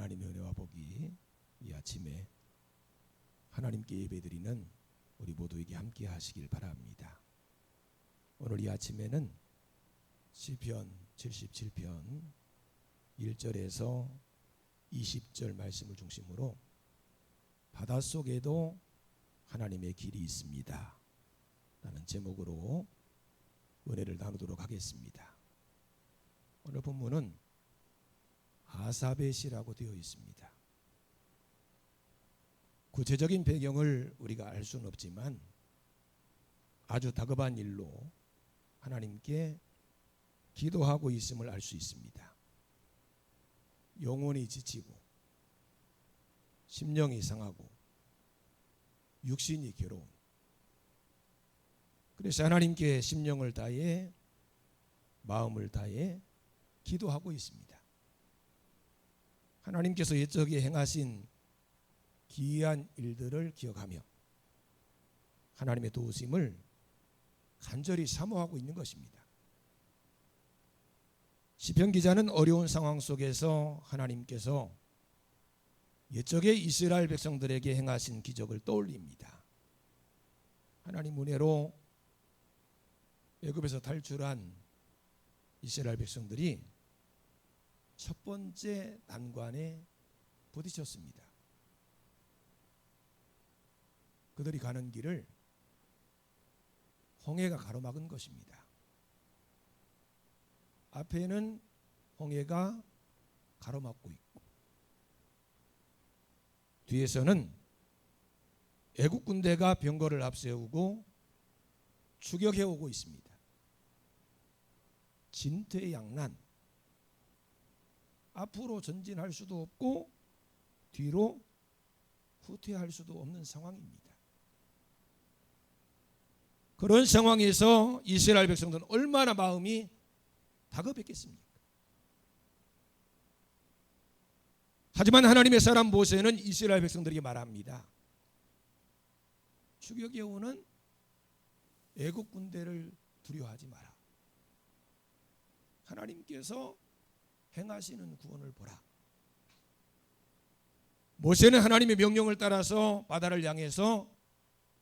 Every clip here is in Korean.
하나님의 은혜와 복이 이 아침에 하나님께 예배드리는 우리 모두에게 함께 하시길 바랍니다. 오늘 이 아침에는 시편 77편 1절에서 20절 말씀을 중심으로 바닷속에도 하나님의 길이 있습니다 라는 제목으로 은혜를 나누도록 하겠습니다. 오늘 본문은 아사벳이라고 되어 있습니다. 구체적인 배경을 우리가 알 수는 없지만 아주 다급한 일로 하나님께 기도하고 있음을 알 수 있습니다. 영혼이 지치고 심령이 상하고 육신이 괴로운, 그래서 하나님께 심령을 다해 마음을 다해 기도하고 있습니다. 하나님께서 옛적에 행하신 기이한 일들을 기억하며 하나님의 도우심을 간절히 사모하고 있는 것입니다. 시편 기자는 어려운 상황 속에서 하나님께서 옛적에 이스라엘 백성들에게 행하신 기적을 떠올립니다. 하나님 은혜로 애굽에서 탈출한 이스라엘 백성들이 첫 번째 난관에 부딪혔습니다. 그들이 가는 길을 홍해가 가로막은 것입니다. 앞에는 홍해가 가로막고 있고 뒤에서는 애국 군대가 병거를 앞세우고 추격해 오고 있습니다. 진퇴양난, 앞으로 전진할 수도 없고 뒤로 후퇴할 수도 없는 상황입니다. 그런 상황에서 이스라엘 백성들은 얼마나 마음이 다급했겠습니까? 하지만 하나님의 사람 모세는 이스라엘 백성들에게 말합니다. 추격해 오는 애국 군대를 두려워하지 마라. 하나님께서 행하시는 구원을 보라. 모세는 하나님의 명령을 따라서 바다를 향해서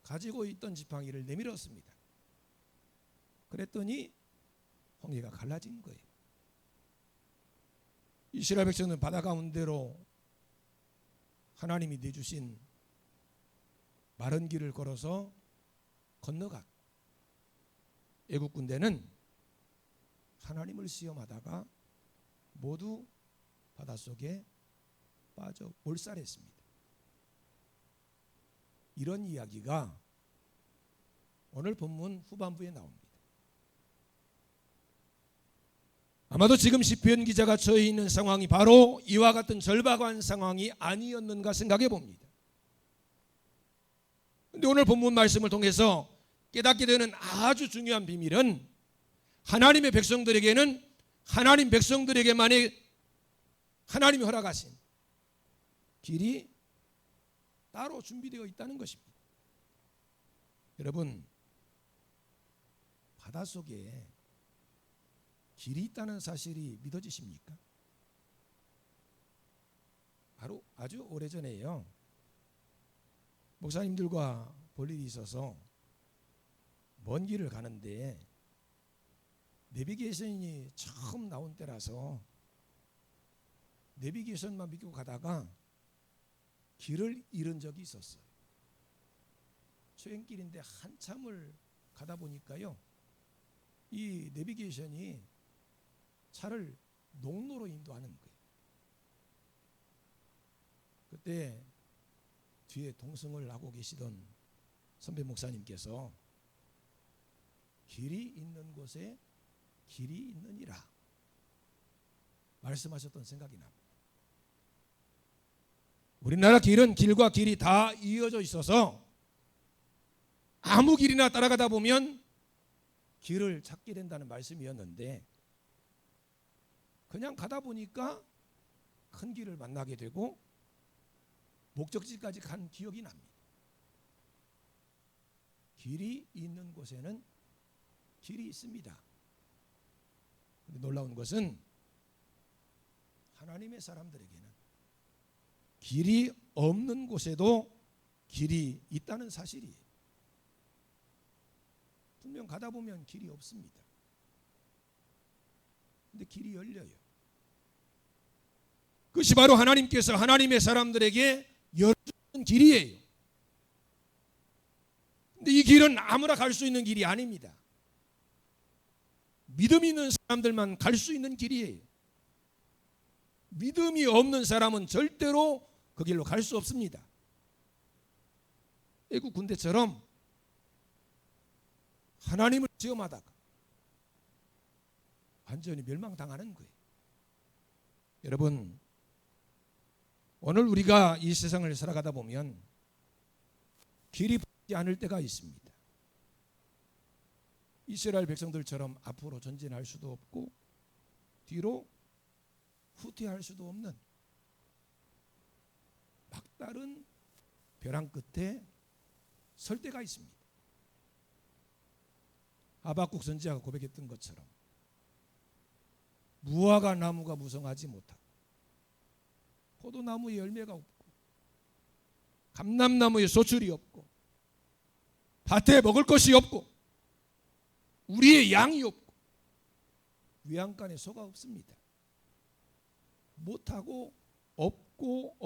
가지고 있던 지팡이를 내밀었습니다. 그랬더니 홍해가 갈라진 거예요. 이스라엘 백성은 바다 가운데로 하나님이 내주신 마른 길을 걸어서 건너갔고 애국 군대는 하나님을 시험하다가 모두 바닷속에 빠져 몰살했습니다. 이런 이야기가 오늘 본문 후반부에 나옵니다. 아마도 지금 시편 기자가 처해 있는 상황이 바로 이와 같은 절박한 상황이 아니었는가 생각해 봅니다. 그런데 오늘 본문 말씀을 통해서 깨닫게 되는 아주 중요한 비밀은 하나님의 백성들에게는 하나님 백성들에게만이 하나님이 허락하신 길이 따로 준비되어 있다는 것입니다. 여러분, 바닷속에 길이 있다는 사실이 믿어지십니까? 바로 아주 오래전에요, 목사님들과 볼 일이 있어서 먼 길을 가는데 내비게이션이 처음 나온 때라서 내비게이션만 믿고 가다가 길을 잃은 적이 있었어요. 수행길인데 한참을 가다 보니까요, 이 내비게이션이 차를 농로로 인도하는 거예요. 그때 뒤에 동승을 하고 계시던 선배 목사님께서 길이 있는 곳에 길이 있느니라 말씀하셨던 생각이 납니다. 우리나라 길은 길과 길이 다 이어져 있어서 아무 길이나 따라가다 보면 길을 찾게 된다는 말씀이었는데 그냥 가다 보니까 큰 길을 만나게 되고 목적지까지 간 기억이 납니다. 길이 있는 곳에는 길이 있습니다. 그런데 놀라운 것은 하나님의 사람들에게는 길이 없는 곳에도 길이 있다는 사실이 분명 가다 보면 길이 없습니다. 근데 길이 열려요. 그것이 바로 하나님께서 하나님의 사람들에게 열어주는 길이에요. 근데 이 길은 아무나 갈 수 있는 길이 아닙니다. 믿음 있는 사람들만 갈 수 있는 길이에요. 믿음이 없는 사람은 절대로 그 길로 갈 수 없습니다. 애국 군대처럼 하나님을 시험하다가 완전히 멸망당하는 거예요. 여러분, 오늘 우리가 이 세상을 살아가다 보면 길이 보이지 않을 때가 있습니다. 이스라엘 백성들처럼 앞으로 전진할 수도 없고 뒤로 후퇴할 수도 없는 막다른 벼랑 끝에 설 때가 있습니다. 하박국 선지자가 고백했던 것처럼 무화과 나무가 무성하지 못하고 포도나무에 열매가 없고 감람나무에 소출이 없고 밭에 먹을 것이 없고 우리의 양이 없고 외양간에 소가 없습니다. 못하고 없고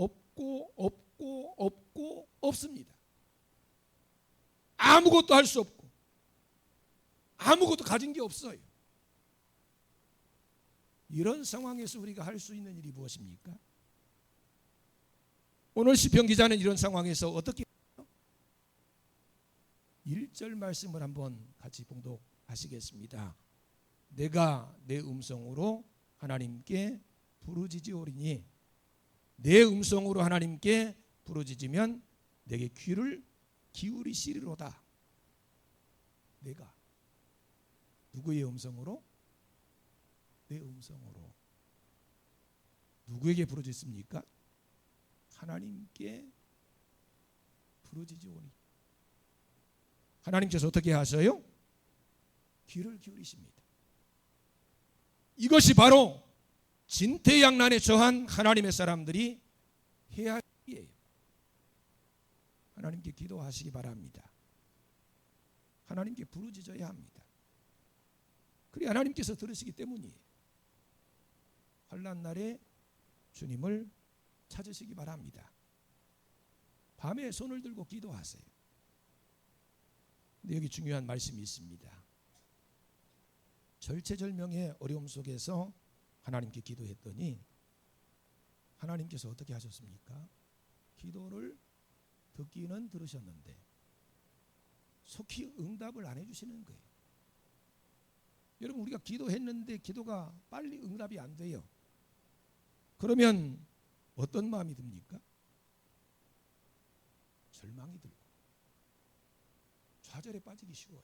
없습니다. 아무것도 할 수 없고 아무것도 가진 게 없어요. 이런 상황에서 우리가 할 수 있는 일이 무엇입니까? 오늘 시편 기자는 이런 상황에서 어떻게 해요? 1절 말씀을 한번 같이 봉독하시겠습니다. 내가 내 음성으로 하나님께 부르짖으오리니 내 음성으로 하나님께 부르짖으면 내게 귀를 기울이시리로다. 내가 누구의 음성으로? 내 음성으로. 누구에게 부르짖습니까? 하나님께 부르짖으오니. 하나님께서 어떻게 하셔요? 귀를 기울이십니다. 이것이 바로 진퇴양난에 처한 하나님의 사람들이 해야 할 일이에요. 하나님께 기도하시기 바랍니다. 하나님께 부르짖어야 합니다. 그래 하나님께서 들으시기 때문이에요. 환난 날에 주님을 찾으시기 바랍니다. 밤에 손을 들고 기도하세요. 근데 여기 중요한 말씀이 있습니다. 절체절명의 어려움 속에서 하나님께 기도했더니 하나님께서 어떻게 하셨습니까? 기도를 듣기는 들으셨는데 속히 응답을 안 해주시는 거예요. 여러분, 우리가 기도했는데 기도가 빨리 응답이 안 돼요. 그러면 어떤 마음이 듭니까? 절망이 들고 좌절에 빠지기 쉬워요.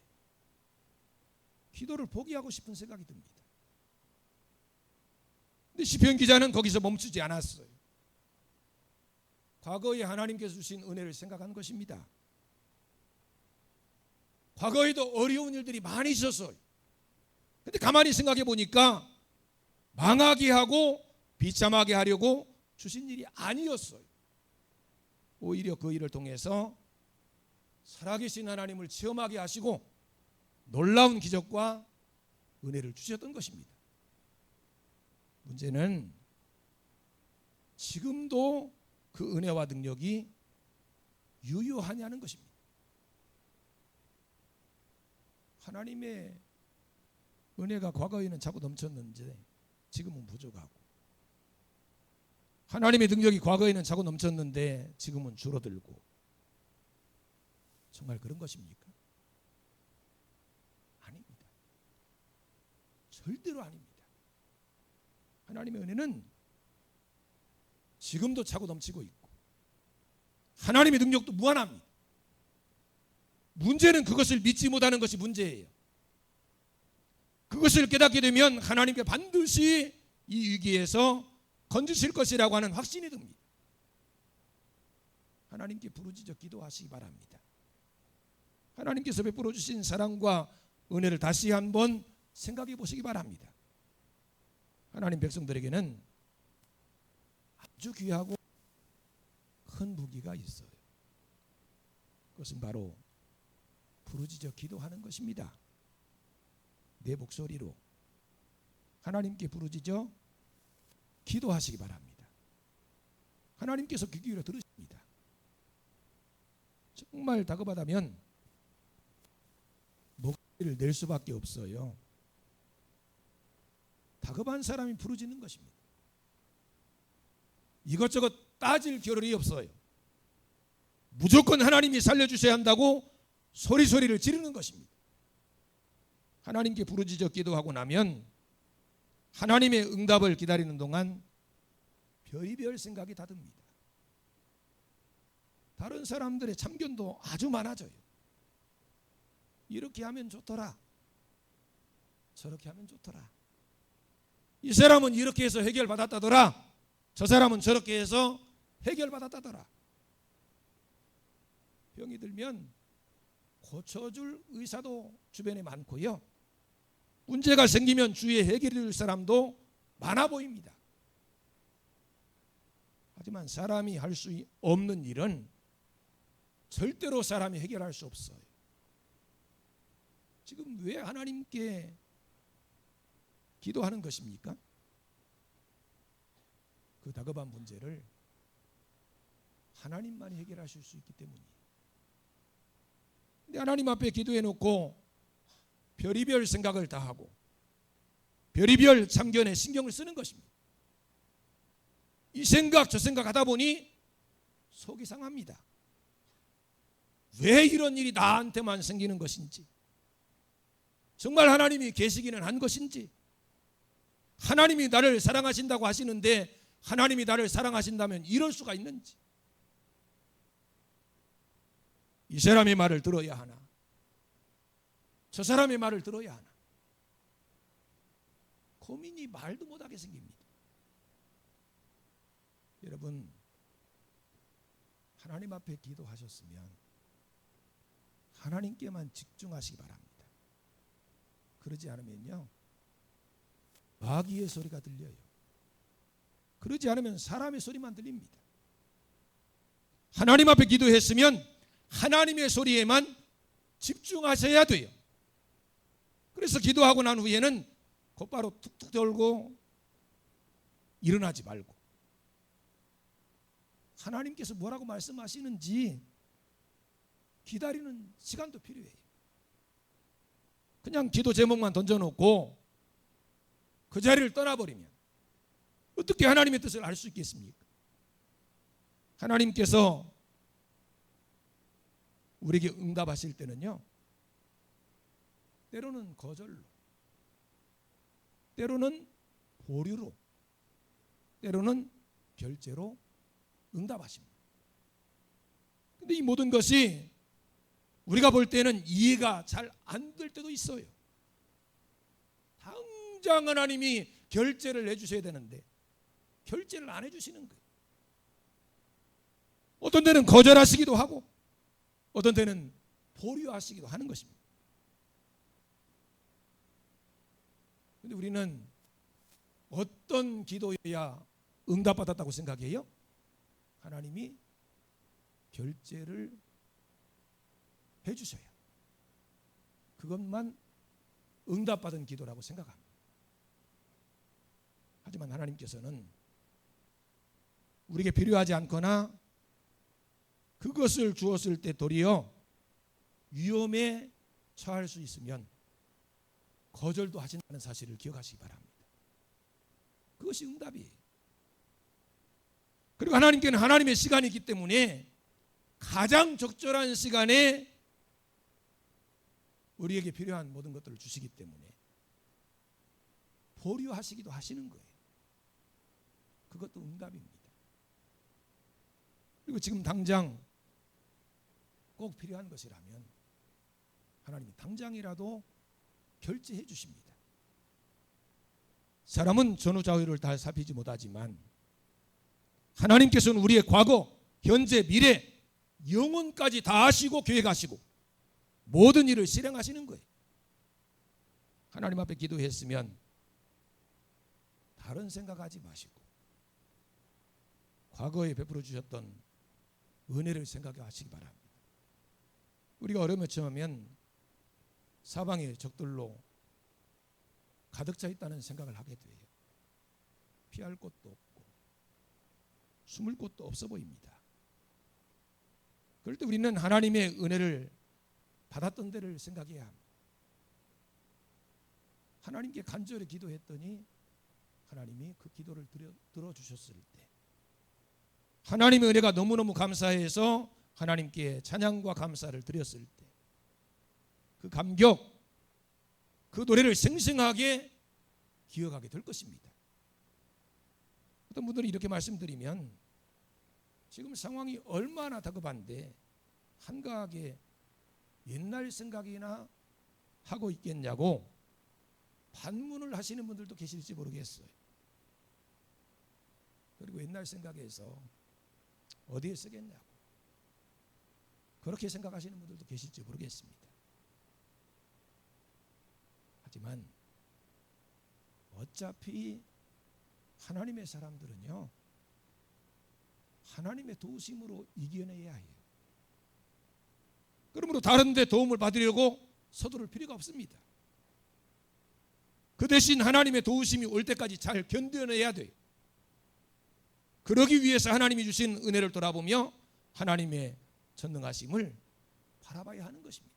기도를 포기하고 싶은 생각이 듭니다. 근데 시편 기자는 거기서 멈추지 않았어요. 과거에 하나님께서 주신 은혜를 생각한 것입니다. 과거에도 어려운 일들이 많이 있었어요. 근데 가만히 생각해 보니까 망하게 하고 비참하게 하려고 주신 일이 아니었어요. 오히려 그 일을 통해서 살아계신 하나님을 체험하게 하시고 놀라운 기적과 은혜를 주셨던 것입니다. 문제는 지금도 그 은혜와 능력이 유효하냐는 것입니다. 하나님의 은혜가 과거에는 차고 넘쳤는데 지금은 부족하고, 하나님의 능력이 과거에는 차고 넘쳤는데 지금은 줄어들고, 정말 그런 것입니까? 아닙니다. 절대로 아닙니다. 하나님의 은혜는 지금도 차고 넘치고 있고 하나님의 능력도 무한합니다. 문제는 그것을 믿지 못하는 것이 문제예요. 그것을 깨닫게 되면 하나님께 반드시 이 위기에서 건지실 것이라고 하는 확신이 듭니다. 하나님께 부르짖어 기도하시기 바랍니다. 하나님께서 베풀어 주신 사랑과 은혜를 다시 한번 생각해 보시기 바랍니다. 하나님 백성들에게는 아주 귀하고 큰 무기가 있어요. 그것은 바로 부르짖어 기도하는 것입니다. 내 목소리로 하나님께 부르짖어 기도하시기 바랍니다. 하나님께서 귀 기울여 들으십니다. 정말 다급하다면 목소리를 낼 수밖에 없어요. 다급한 사람이 부르짖는 것입니다. 이것저것 따질 겨를이 없어요. 무조건 하나님이 살려주셔야 한다고 소리를 지르는 것입니다. 하나님께 부르짖어 기도하고 나면 하나님의 응답을 기다리는 동안 별의별 생각이 다 듭니다. 다른 사람들의 참견도 아주 많아져요. 이렇게 하면 좋더라, 저렇게 하면 좋더라, 이 사람은 이렇게 해서 해결받았다더라, 저 사람은 저렇게 해서 해결받았다더라. 병이 들면 고쳐줄 의사도 주변에 많고요, 문제가 생기면 주위에 해결해 줄 사람도 많아 보입니다. 하지만 사람이 할 수 없는 일은 절대로 사람이 해결할 수 없어요. 지금 왜 하나님께 기도하는 것입니까? 그 다급한 문제를 하나님만이 해결하실 수 있기 때문이에요. 근데 하나님 앞에 기도해 놓고 별의별 생각을 다 하고 별의별 참견에 신경을 쓰는 것입니다. 이 생각 저 생각 하다 보니 속이 상합니다. 왜 이런 일이 나한테만 생기는 것인지, 정말 하나님이 계시기는 한 것인지, 하나님이 나를 사랑하신다고 하시는데 하나님이 나를 사랑하신다면 이럴 수가 있는지, 이 사람의 말을 들어야 하나, 저 사람의 말을 들어야 하나, 고민이 말도 못하게 생깁니다. 여러분, 하나님 앞에 기도하셨으면 하나님께만 집중하시기 바랍니다. 그러지 않으면요, 마귀의 소리가 들려요. 그러지 않으면 사람의 소리만 들립니다. 하나님 앞에 기도했으면 하나님의 소리에만 집중하셔야 돼요. 그래서 기도하고 난 후에는 곧바로 툭툭 돌고 일어나지 말고 하나님께서 뭐라고 말씀하시는지 기다리는 시간도 필요해요. 그냥 기도 제목만 던져놓고 그 자리를 떠나버리면 어떻게 하나님의 뜻을 알 수 있겠습니까? 하나님께서 우리에게 응답하실 때는요, 때로는 거절로, 때로는 보류로, 때로는 결제로 응답하십니다. 근데 이 모든 것이 우리가 볼 때는 이해가 잘 안 될 때도 있어요. 당장 하나님이 결제를 해주셔야 되는데 결제를 안 해주시는 거예요. 어떤 때는 거절하시기도 하고 어떤 때는 보류하시기도 하는 것입니다. 그런데 우리는 어떤 기도여야 응답받았다고 생각해요? 하나님이 결제를 해주셔야 그것만 응답받은 기도라고 생각합니다. 하지만 하나님께서는 우리에게 필요하지 않거나 그것을 주었을 때 도리어 위험에 처할 수 있으면 거절도 하신다는 사실을 기억하시기 바랍니다. 그것이 응답이에요. 그리고 하나님께는 하나님의 시간이 있기 때문에 가장 적절한 시간에 우리에게 필요한 모든 것들을 주시기 때문에 보류하시기도 하시는 거예요. 그것도 응답입니다. 그리고 지금 당장 꼭 필요한 것이라면 하나님이 당장이라도 결제해 주십니다. 사람은 전후좌우를 다 살피지 못하지만 하나님께서는 우리의 과거, 현재, 미래, 영혼까지 다 아시고 계획하시고 모든 일을 실행하시는 거예요. 하나님 앞에 기도했으면 다른 생각하지 마시고 과거에 베풀어 주셨던 은혜를 생각하시기 바랍니다. 우리가 어려움에 처하면 사방에 적들로 가득 차 있다는 생각을 하게 돼요. 피할 곳도 없고 숨을 곳도 없어 보입니다. 그럴 때 우리는 하나님의 은혜를 받았던 데를 생각해야 합니다. 하나님께 간절히 기도했더니 하나님이 그 기도를 들어주셨을 때, 하나님의 은혜가 너무너무 감사해서 하나님께 찬양과 감사를 드렸을 때, 그 감격, 그 노래를 생생하게 기억하게 될 것입니다. 어떤 분들은 이렇게 말씀드리면 지금 상황이 얼마나 다급한데 한가하게 옛날 생각이나 하고 있겠냐고 반문을 하시는 분들도 계실지 모르겠어요. 그리고 옛날 생각에서 어디에 쓰겠냐고 그렇게 생각하시는 분들도 계실지 모르겠습니다. 하지만 어차피 하나님의 사람들은요, 하나님의 도우심으로 이겨내야 해요. 그러므로 다른 데 도움을 받으려고 서두를 필요가 없습니다. 그 대신 하나님의 도우심이 올 때까지 잘 견뎌내야 돼요. 그러기 위해서 하나님이 주신 은혜를 돌아보며 하나님의 전능하심을 바라봐야 하는 것입니다.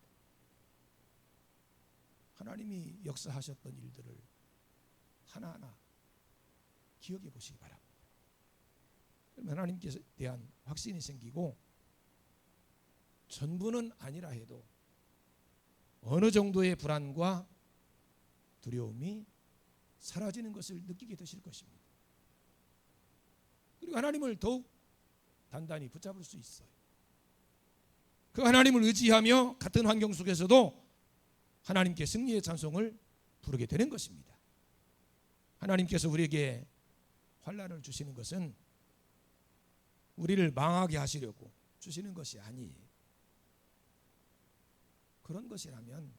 하나님이 역사하셨던 일들을 하나하나 기억해 보시기 바랍니다. 그러면 하나님께 대한 확신이 생기고 전부는 아니라 해도 어느 정도의 불안과 두려움이 사라지는 것을 느끼게 되실 것입니다. 그리고 하나님을 더욱 단단히 붙잡을 수 있어요. 그 하나님을 의지하며 같은 환경 속에서도 하나님께 승리의 찬송을 부르게 되는 것입니다. 하나님께서 우리에게 환난을 주시는 것은 우리를 망하게 하시려고 주시는 것이 아니에요. 그런 것이라면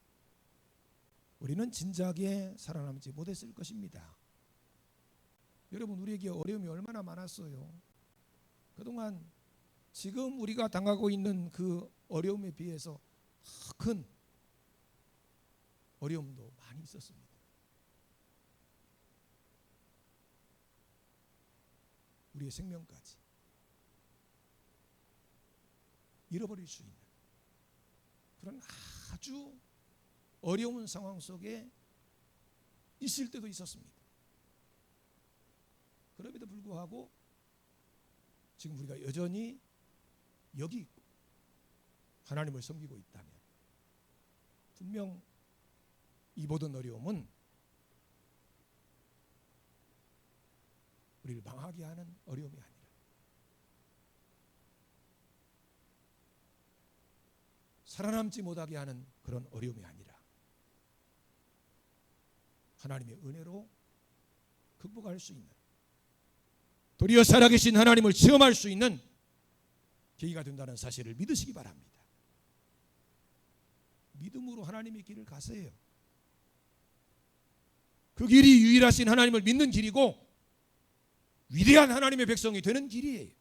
우리는 진작에 살아남지 못했을 것입니다. 여러분, 우리에게 어려움이 얼마나 많았어요. 그동안 지금 우리가 당하고 있는 그 어려움에 비해서 큰 어려움도 많이 있었습니다. 우리의 생명까지 잃어버릴 수 있는 그런 아주 어려운 상황 속에 있을 때도 있었습니다. 그럼에도 불구하고 지금 우리가 여전히 여기 있고 하나님을 섬기고 있다면 분명 이 모든 어려움은 우리를 망하게 하는 어려움이 아니라 살아남지 못하게 하는 그런 어려움이 아니라 하나님의 은혜로 극복할 수 있는, 도리어 살아계신 하나님을 체험할 수 있는 계기가 된다는 사실을 믿으시기 바랍니다. 믿음으로 하나님의 길을 가세요. 그 길이 유일하신 하나님을 믿는 길이고 위대한 하나님의 백성이 되는 길이에요.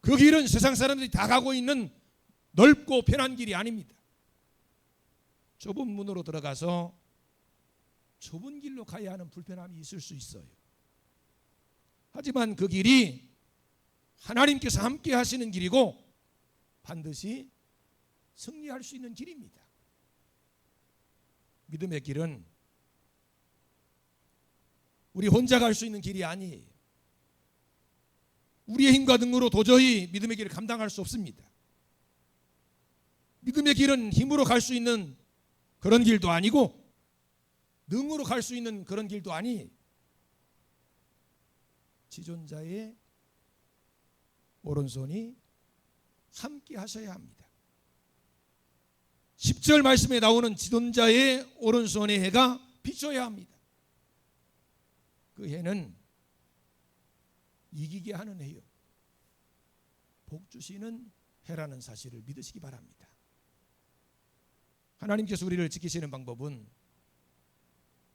그 길은 세상 사람들이 다 가고 있는 넓고 편한 길이 아닙니다. 좁은 문으로 들어가서 좁은 길로 가야 하는 불편함이 있을 수 있어요. 하지만 그 길이 하나님께서 함께 하시는 길이고 반드시 승리할 수 있는 길입니다. 믿음의 길은 우리 혼자 갈 수 있는 길이 아니에요. 우리의 힘과 능으로 도저히 믿음의 길을 감당할 수 없습니다. 믿음의 길은 힘으로 갈 수 있는 그런 길도 아니고 능으로 갈 수 있는 그런 길도 아니에요. 지존자의 오른손이 함께 하셔야 합니다. 10절 말씀에 나오는 지존자의 오른손의 해가 비춰야 합니다. 그 해는 이기게 하는 해요. 복 주시는 해라는 사실을 믿으시기 바랍니다. 하나님께서 우리를 지키시는 방법은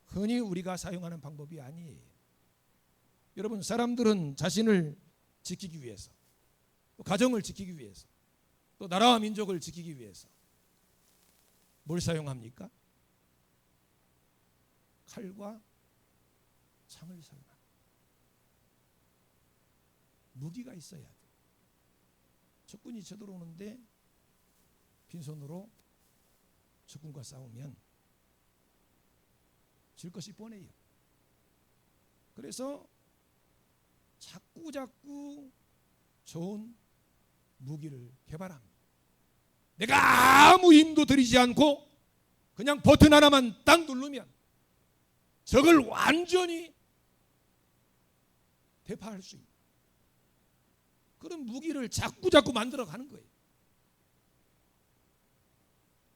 흔히 우리가 사용하는 방법이 아니에요. 여러분, 사람들은 자신을 지키기 위해서 또 가정을 지키기 위해서, 또 나라와 민족을 지키기 위해서 뭘 사용합니까? 칼과 창을 사용합니다. 무기가 있어야 돼. 적군이 쳐들어오는데 빈손으로 적군과 싸우면 질 것이 뻔해요. 그래서 자꾸 좋은 무기를 개발합니다. 내가 아무 힘도 들이지 않고 그냥 버튼 하나만 딱 누르면 적을 완전히 대파할 수 있는 그런 무기를 자꾸 만들어 가는 거예요.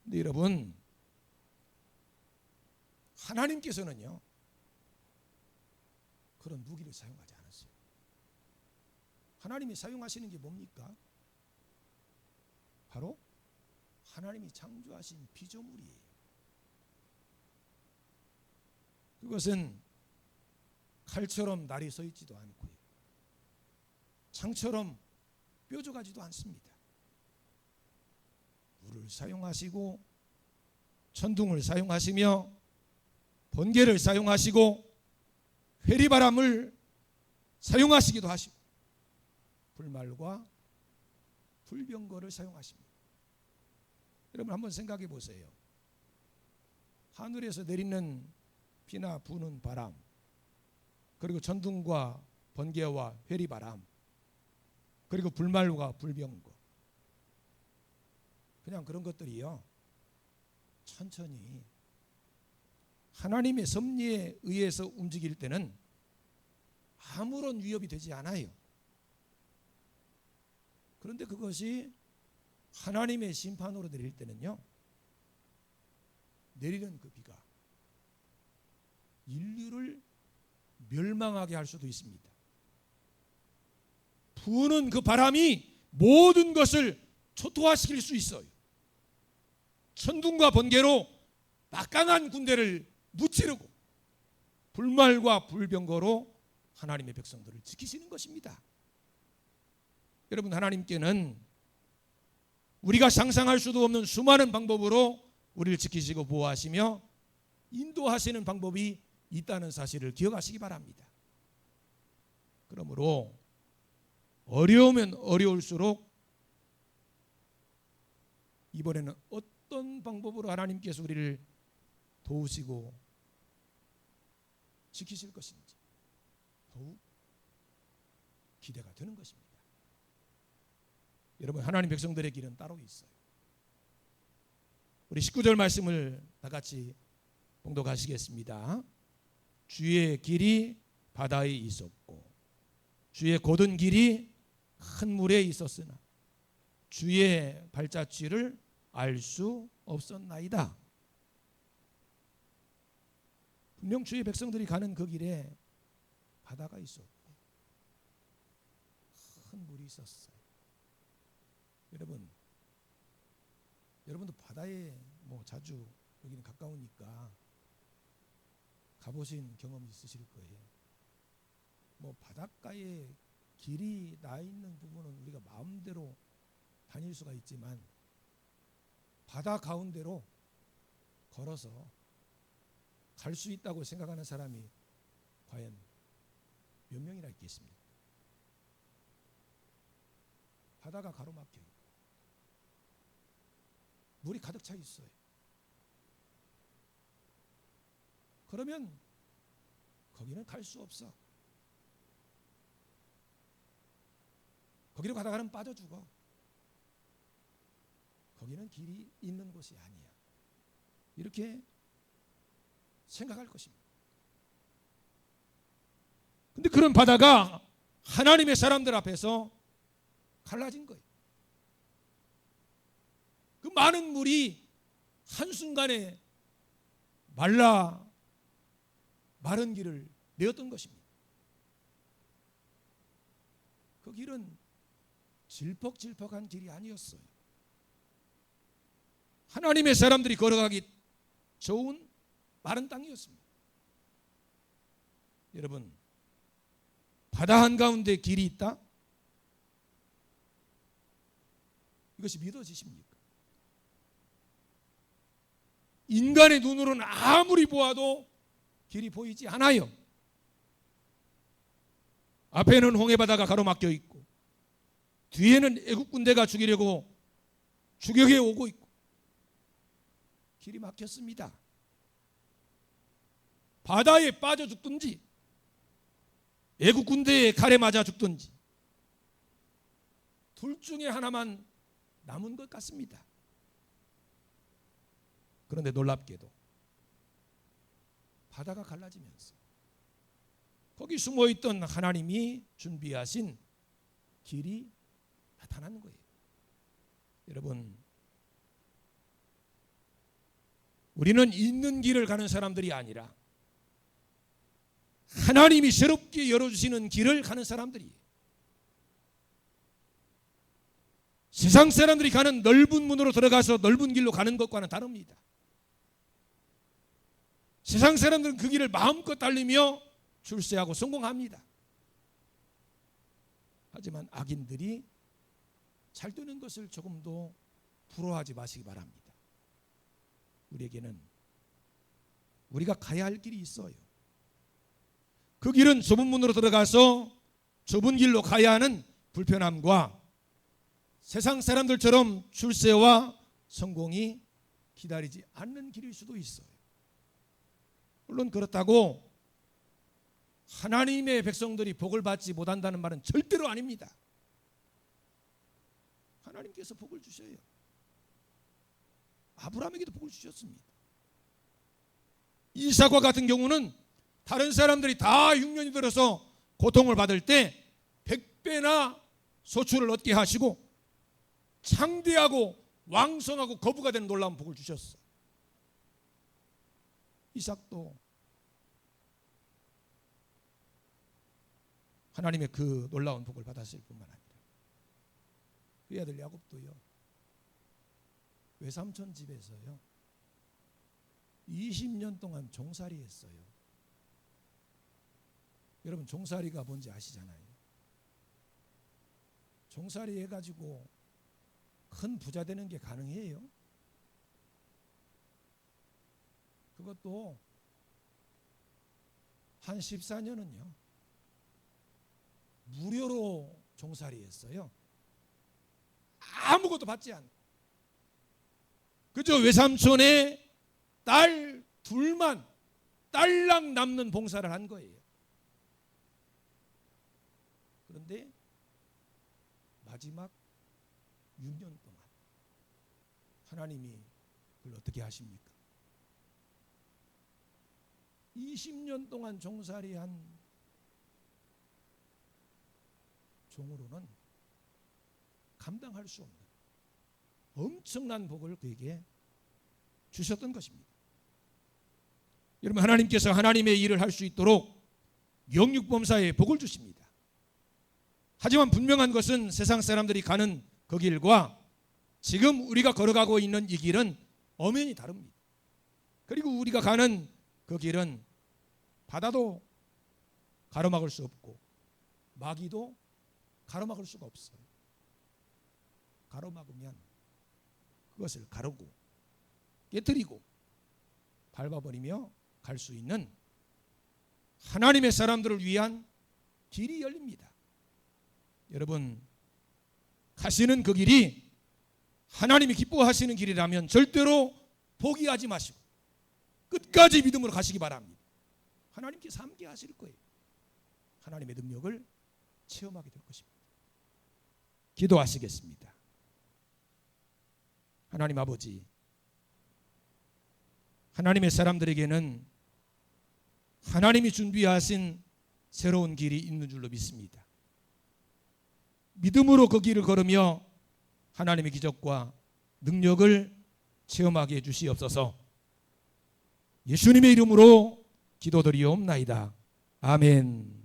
근데 여러분, 하나님께서는요 그런 무기를 사용하지 않았어요. 하나님이 사용하시는 게 뭡니까? 바로 하나님이 창조하신 피조물이에요. 그것은 칼처럼 날이 서 있지도 않고요, 창처럼 뾰족하지도 않습니다. 물을 사용하시고 천둥을 사용하시며 번개를 사용하시고 회리바람을 사용하시기도 하시고 불말과 불병거를 사용하십니다. 여러분 한번 생각해 보세요. 하늘에서 내리는 비나 부는 바람, 그리고 천둥과 번개와 회리바람, 그리고 불말과 불병거, 그냥 그런 것들이요 천천히 하나님의 섭리에 의해서 움직일 때는 아무런 위협이 되지 않아요. 그런데 그것이 하나님의 심판으로 내릴 때는요, 내리는 그 비가 인류를 멸망하게 할 수도 있습니다. 부는 그 바람이 모든 것을 초토화시킬 수 있어요. 천둥과 번개로 막강한 군대를 무찌르고 불말과 불병거로 하나님의 백성들을 지키시는 것입니다. 여러분, 하나님께는 우리가 상상할 수도 없는 수많은 방법으로 우리를 지키시고 보호하시며 인도하시는 방법이 있다는 사실을 기억하시기 바랍니다. 그러므로 어려우면 어려울수록 이번에는 어떤 방법으로 하나님께서 우리를 도우시고 지키실 것인지 더욱 기대가 되는 것입니다. 여러분, 하나님 백성들의 길은 따로 있어요. 우리 19절 말씀을 다 같이 봉독하시겠습니다. 주의 길이 바다에 있었고 주의 곧은 길이 큰 물에 있었으나 주의 발자취를 알 수 없었나이다. 분명 주의 백성들이 가는 그 길에 바다가 있었고 큰 물이 있었어요. 여러분도 바다에 자주 여기는 가까우니까 가보신 경험이 있으실 거예요. 바닷가에 길이 나 있는 부분은 우리가 마음대로 다닐 수가 있지만 바다 가운데로 걸어서 갈 수 있다고 생각하는 사람이 과연 몇 명이나 있겠습니까? 바다가 가로막혀요. 물이 가득 차 있어요. 그러면 거기는 갈 수 없어. 거기로 가다가는 빠져 죽어. 거기는 길이 있는 곳이 아니야. 이렇게 생각할 것입니다. 근데 그런 바다가 하나님의 사람들 앞에서 갈라진 거예요. 그 많은 물이 한순간에 마른 길을 내었던 것입니다. 그 길은 질퍽질퍽한 길이 아니었어요. 하나님의 사람들이 걸어가기 좋은 마른 땅이었습니다. 여러분, 바다 한가운데 길이 있다? 이것이 믿어지십니까? 인간의 눈으로는 아무리 보아도 길이 보이지 않아요. 앞에는 홍해바다가 가로막혀 있고 뒤에는 애국 군대가 죽이려고 추격해 오고 있고 길이 막혔습니다. 바다에 빠져 죽든지 애국 군대에 칼에 맞아 죽든지 둘 중에 하나만 남은 것 같습니다. 그런데 놀랍게도 바다가 갈라지면서 거기 숨어있던 하나님이 준비하신 길이 나타나는 거예요. 여러분, 우리는 있는 길을 가는 사람들이 아니라 하나님이 새롭게 열어주시는 길을 가는 사람들이에요. 세상 사람들이 가는 넓은 문으로 들어가서 넓은 길로 가는 것과는 다릅니다. 세상 사람들은 그 길을 마음껏 달리며 출세하고 성공합니다. 하지만 악인들이 잘 되는 것을 조금도 부러워하지 마시기 바랍니다. 우리에게는 우리가 가야 할 길이 있어요. 그 길은 좁은 문으로 들어가서 좁은 길로 가야 하는 불편함과 세상 사람들처럼 출세와 성공이 기다리지 않는 길일 수도 있어요. 물론 그렇다고 하나님의 백성들이 복을 받지 못한다는 말은 절대로 아닙니다. 하나님께서 복을 주셔요. 아브라함에게도 복을 주셨습니다. 이삭과 같은 경우는 다른 사람들이 다 6년이 들어서 고통을 받을 때 100배나 소출을 얻게 하시고 창대하고 왕성하고 거부가 되는 놀라운 복을 주셨어요. 이삭도 하나님의 그 놀라운 복을 받았을 뿐만 아니라 그 아들 야곱도요, 외삼촌 집에서요 20년 동안 종살이 했어요. 여러분, 종살이가 뭔지 아시잖아요. 종살이 해가지고 큰 부자 되는 게 가능해요? 그것도 한 14년은요 무료로 종살이 했어요. 아무것도 받지 않고 그저 외삼촌의 딸 둘만 딸랑 남는 봉사를 한 거예요. 그런데 마지막 6년 동안 하나님이 그걸 어떻게 하십니까? 20년 동안 종살이한 종으로는 감당할 수 없는 엄청난 복을 그에게 주셨던 것입니다. 여러분, 하나님께서 하나님의 일을 할 수 있도록 영육범사에 복을 주십니다. 하지만 분명한 것은 세상 사람들이 가는 그 길과 지금 우리가 걸어가고 있는 이 길은 엄연히 다릅니다. 그리고 우리가 가는 그 길은 바다도 가로막을 수 없고 마귀도 가로막을 수가 없어요. 가로막으면 그것을 가르고 깨뜨리고 밟아버리며 갈 수 있는 하나님의 사람들을 위한 길이 열립니다. 여러분, 가시는 그 길이 하나님이 기뻐하시는 길이라면 절대로 포기하지 마시고 끝까지 믿음으로 가시기 바랍니다. 하나님께서 함께 하실 거예요. 하나님의 능력을 체험하게 될 것입니다. 기도하시겠습니다. 하나님 아버지, 하나님의 사람들에게는 하나님이 준비하신 새로운 길이 있는 줄로 믿습니다. 믿음으로 그 길을 걸으며 하나님의 기적과 능력을 체험하게 해주시옵소서. 예수님의 이름으로 기도드리옵나이다. 아멘.